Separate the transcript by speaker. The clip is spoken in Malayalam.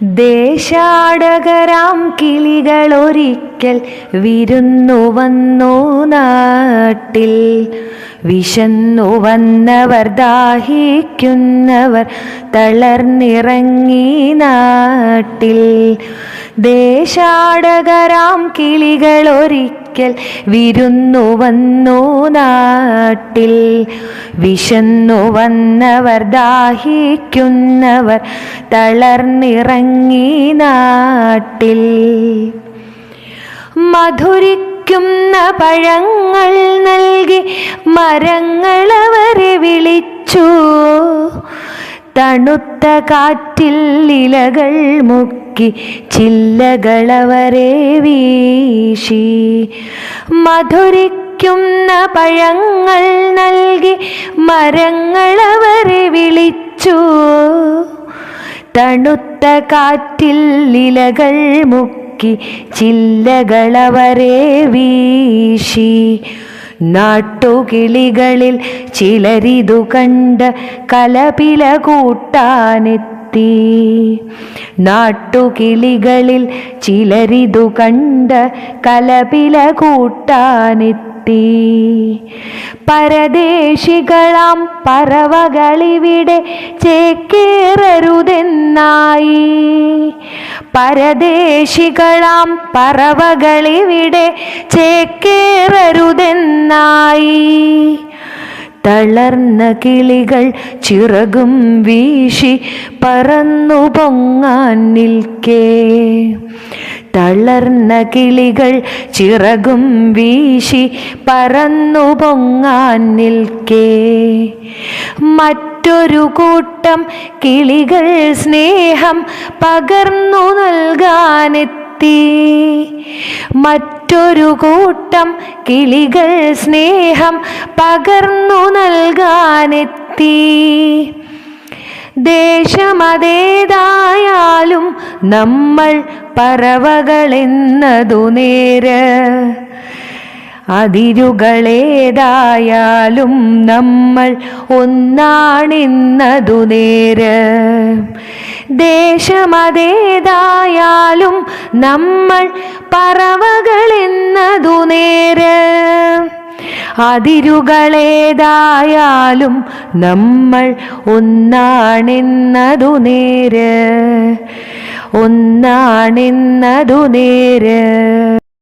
Speaker 1: ദേശാടകരാം കിളികളൊരിക്കൽ വിരുന്നു വന്നു നാട്ടിൽ. വിശന്നു വന്നവർ ദാഹിക്കുന്നവർ തളർന്നിറങ്ങി നാട്ടിൽ. ദേശാടകരാം കിളികളൊരിക്കൽ വിരുന്നു വന്നു നാട്ടിൽ. വിശന്നു വന്നവർ ദാഹിക്കുന്നവർ തളർന്നിറങ്ങി നാട്ടിൽ. മധുരിക്കുന്ന പഴങ്ങൾ നൽകി മരങ്ങളവരെ വിളിച്ചു. തണുത്ത കാറ്റിൽ ഇലകൾ മുക്കി ചില്ലകളവരെ വീശി. മധുരിക്കുന്ന പഴങ്ങൾ നൽകി മരങ്ങളവരെ വിളിച്ചു. തണുത്ത കാറ്റിൽ ഇലകൾ മുക്കി ചില്ലകളവരെ വീശി. നാട്ടുകിളികളിൽ ചിലരിതു കണ്ട് കലപില കൂട്ടാനെത്തി. നാട്ടുകിളികളിൽ ചിലരിതു കണ്ട് കലപില കൂട്ടാനെത്തി. പരദേശികളാം പറവകളിവിടെ ചേക്കേറരുതെന്നായി. പരദേശികളാം പറവകളിവിടെ ചേക്കേറരുതെന്നായി. തളർന്ന കിളികൾ ചിറകും വീശി പറന്നു പൊങ്ങാൻ നിൽക്കേ. തളർന്ന കിളികൾ ചിറകും വീശി പറന്നു പൊങ്ങാൻ നിൽക്കേ. മറ്റൊരു കൂട്ടം കിളികൾ സ്നേഹം പകർന്നു നൽകാനെത്തി. മറ്റൊരു കൂട്ടം കിളികൾ സ്നേഹം പകർന്നു നൽകാനെത്തി. ദേശമതേതായാലും നമ്മൾ പറവകളെന്നതു നേര്. അതിരുകളേതായാലും നമ്മൾ ഒന്നാണെന്നതു നേര്. ദേശമതേതായാലും നമ്മൾ പറവകളെന്നതു നേര്. അതിരുകളേതായാലും നമ്മൾ ഒന്നാണെന്നതു നേര്. ഒന്നാണെന്നതു നേര്.